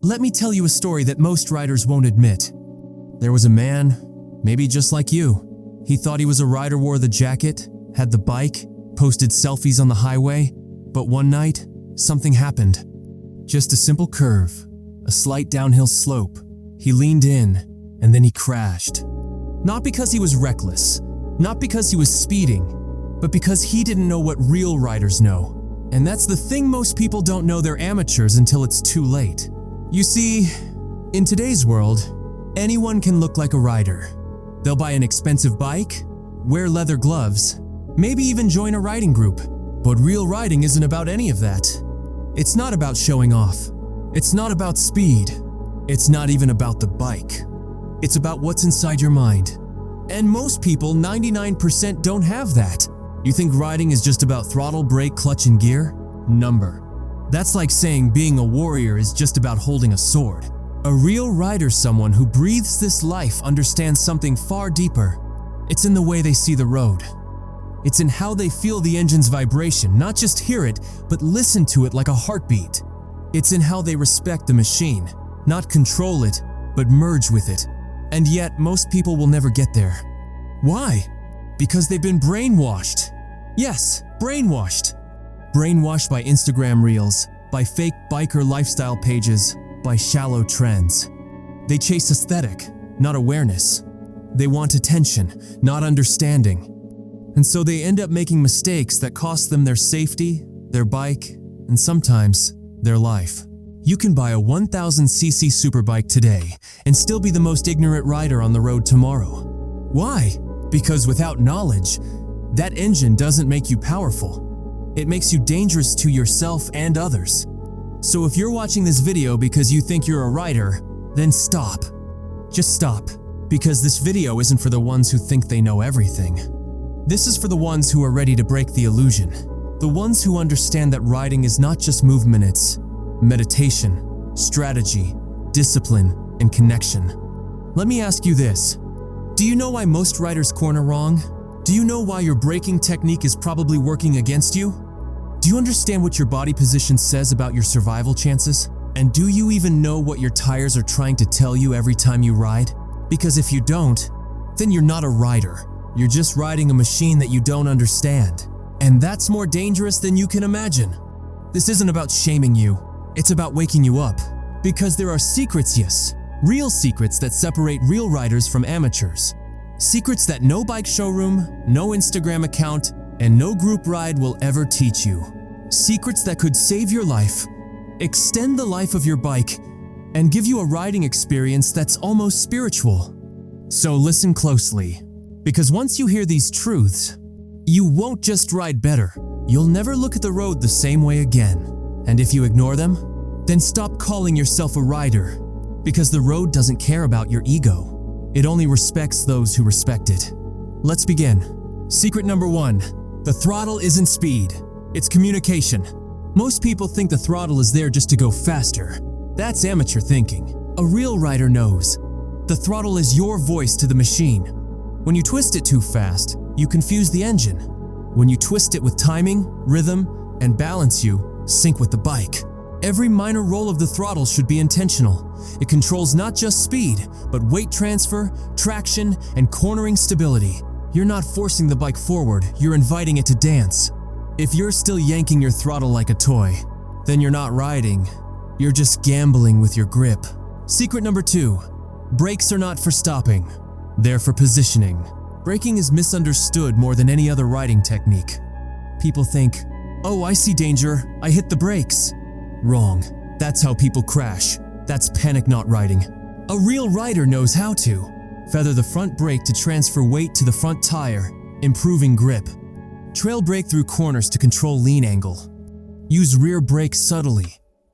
Let me tell you a story that most riders won't admit. There was a man, maybe just like you. He thought he was a rider, wore the jacket, had the bike, posted selfies on the highway, but one night, something happened. Just a simple curve, a slight downhill slope. He leaned in, and then he crashed. Not because he was reckless, not because he was speeding, but because he didn't know what real riders know. And that's the thing, most people don't know they're amateurs until it's too late. You see, in today's world, anyone can look like a rider. They'll buy an expensive bike, wear leather gloves, maybe even join a riding group. But real riding isn't about any of that. It's not about showing off. It's not about speed. It's not even about the bike. It's about what's inside your mind. And most people, 99%, don't have that. You think riding is just about throttle, brake, clutch, and gear? Number. That's like saying being a warrior is just about holding a sword. A real rider's someone who breathes this life, understands something far deeper. It's in the way they see the road. It's in how they feel the engine's vibration, not just hear it, but listen to it like a heartbeat. It's in how they respect the machine, not control it, but merge with it. And yet, most people will never get there. Why? Because they've been brainwashed. Yes, brainwashed. Brainwashed by Instagram reels, by fake biker lifestyle pages, by shallow trends. They chase aesthetic, not awareness. They want attention, not understanding. And so they end up making mistakes that cost them their safety, their bike, and sometimes their life. You can buy a 1000cc superbike today and still be the most ignorant rider on the road tomorrow. Why? Because without knowledge, that engine doesn't make you powerful. It makes you dangerous to yourself and others. So if you're watching this video because you think you're a rider, then stop. Just stop, because this video isn't for the ones who think they know everything. This is for the ones who are ready to break the illusion. The ones who understand that riding is not just movement, it's meditation, strategy, discipline, and connection. Let me ask you this. Do you know why most riders corner wrong? Do you know why your braking technique is probably working against you? Do you understand what your body position says about your survival chances? And do you even know what your tires are trying to tell you every time you ride? Because if you don't, then you're not a rider. You're just riding a machine that you don't understand. And that's more dangerous than you can imagine. This isn't about shaming you. It's about waking you up. Because there are secrets, yes, real secrets that separate real riders from amateurs. Secrets that no bike showroom, no Instagram account, and no group ride will ever teach you. Secrets that could save your life, extend the life of your bike, and give you a riding experience that's almost spiritual. So listen closely, because once you hear these truths, you won't just ride better, you'll never look at the road the same way again. And if you ignore them, then stop calling yourself a rider, because the road doesn't care about your ego. It only respects those who respect it. Let's begin. Secret number 1, the throttle isn't speed, it's communication. Most people think the throttle is there just to go faster. That's amateur thinking. A real rider knows. The throttle is your voice to the machine. When you twist it too fast, you confuse the engine. When you twist it with timing, rhythm, and balance, you sync with the bike. Every minor roll of the throttle should be intentional. It controls not just speed, but weight transfer, traction, and cornering stability. You're not forcing the bike forward, you're inviting it to dance. If you're still yanking your throttle like a toy, then you're not riding. You're just gambling with your grip. Secret number 2, brakes are not for stopping. They're for positioning. Braking is misunderstood more than any other riding technique. People think, oh, I see danger, I hit the brakes. Wrong. That's how people crash. That's panic, not riding. A real rider knows how to. Feather the front brake to transfer weight to the front tire, improving grip. Trail brake through corners to control lean angle. Use rear brake subtly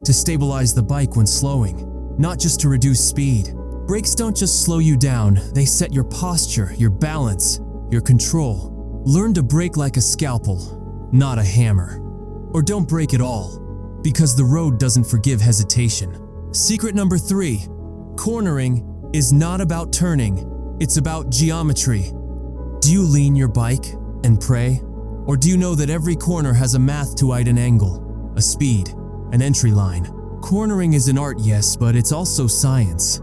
to stabilize the bike when slowing, not just to reduce speed. Brakes don't just slow you down, they set your posture, your balance, your control. Learn to brake like a scalpel, not a hammer. Or don't brake at all, because the road doesn't forgive hesitation. Secret number 3, cornering is not about turning, it's about geometry. Do you lean your bike and pray? Or do you know that every corner has a math to hide an angle, a speed, an entry line? Cornering is an art, yes, but it's also science.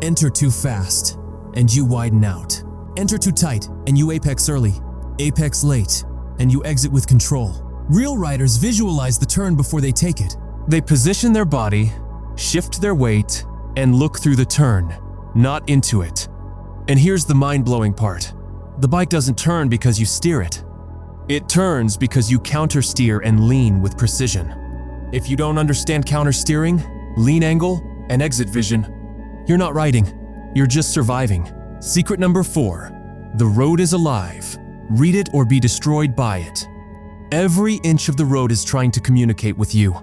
Enter too fast, and you widen out. Enter too tight, and you apex early. Apex late, and you exit with control. Real riders visualize the turn before they take it. They position their body, shift their weight, and look through the turn, not into it. And here's the mind-blowing part. The bike doesn't turn because you steer it. It turns because you countersteer and lean with precision. If you don't understand countersteering, lean angle, and exit vision, you're not riding, you're just surviving. Secret number 4, the road is alive. Read it or be destroyed by it. Every inch of the road is trying to communicate with you.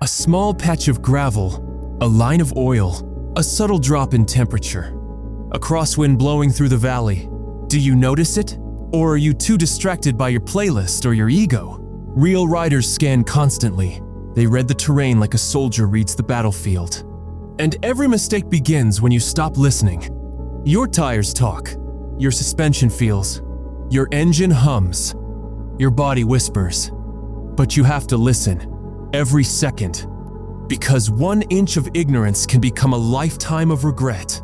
A small patch of gravel, a line of oil, a subtle drop in temperature, a crosswind blowing through the valley. Do you notice it? Or are you too distracted by your playlist or your ego? Real riders scan constantly. They read the terrain like a soldier reads the battlefield. And every mistake begins when you stop listening. Your tires talk, your suspension feels, your engine hums, your body whispers. But you have to listen, every second, because 1 inch of ignorance can become a lifetime of regret.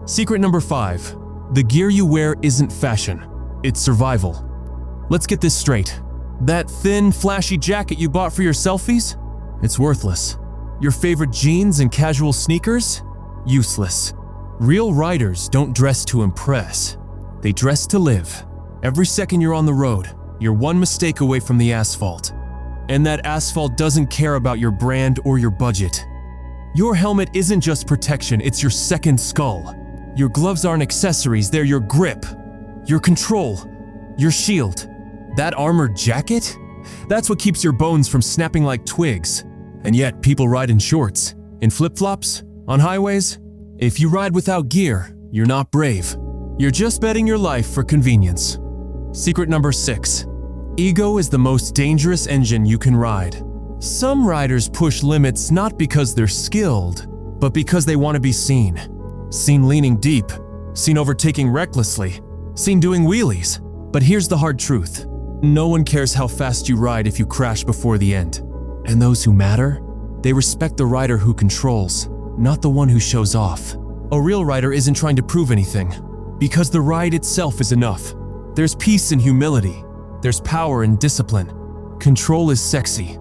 Secret number 5, the gear you wear isn't fashion, it's survival. Let's get this straight. That thin, flashy jacket you bought for your selfies? It's worthless. Your favorite jeans and casual sneakers? Useless. Real riders don't dress to impress. They dress to live. Every second you're on the road, you're one mistake away from the asphalt. And that asphalt doesn't care about your brand or your budget. Your helmet isn't just protection, it's your second skull. Your gloves aren't accessories, they're your grip, your control, your shield. That armored jacket? That's what keeps your bones from snapping like twigs. And yet, people ride in shorts, in flip-flops, on highways. If you ride without gear, you're not brave. You're just betting your life for convenience. Secret number 6. Ego is the most dangerous engine you can ride. Some riders push limits not because they're skilled, but because they want to be seen. Seen leaning deep, seen overtaking recklessly, seen doing wheelies. But here's the hard truth. No one cares how fast you ride if you crash before the end. And those who matter, they respect the rider who controls, not the one who shows off. A real rider isn't trying to prove anything, because the ride itself is enough. There's peace in humility. There's power in discipline. Control is sexy.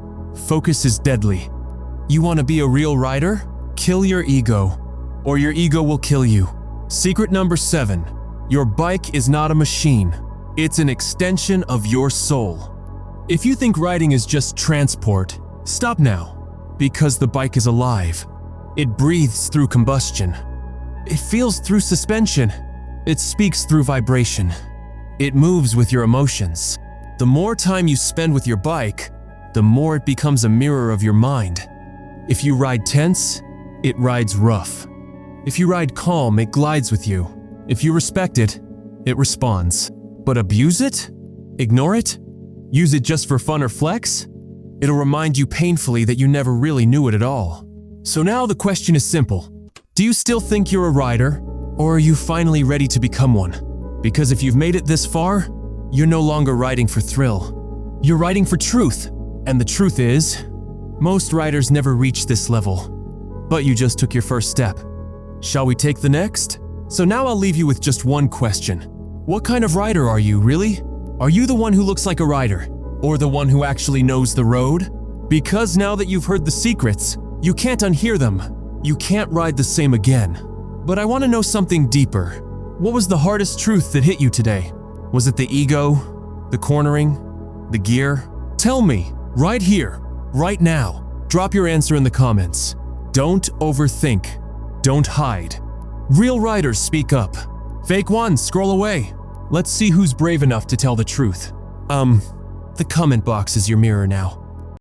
Focus is deadly. You want to be a real rider? Kill your ego, or your ego will kill you. Secret number 7. Your bike is not a machine. It's an extension of your soul. If you think riding is just transport, stop now, because the bike is alive. It breathes through combustion. It feels through suspension. It speaks through vibration. It moves with your emotions. The more time you spend with your bike, the more it becomes a mirror of your mind. If you ride tense, it rides rough. If you ride calm, it glides with you. If you respect it, it responds. But abuse it? Ignore it? Use it just for fun or flex? It'll remind you painfully that you never really knew it at all. So now the question is simple. Do you still think you're a rider, or are you finally ready to become one? Because if you've made it this far, you're no longer riding for thrill. You're riding for truth. And the truth is, most riders never reach this level. But you just took your first step. Shall we take the next? So now I'll leave you with just one question. What kind of rider are you, really? Are you the one who looks like a rider? Or the one who actually knows the road? Because now that you've heard the secrets, you can't unhear them. You can't ride the same again. But I want to know something deeper. What was the hardest truth that hit you today? Was it the ego? The cornering? The gear? Tell me, right here, right now. Drop your answer in the comments. Don't overthink. Don't hide. Real riders speak up. Fake ones scroll away. Let's see who's brave enough to tell the truth. The comment box is your mirror now.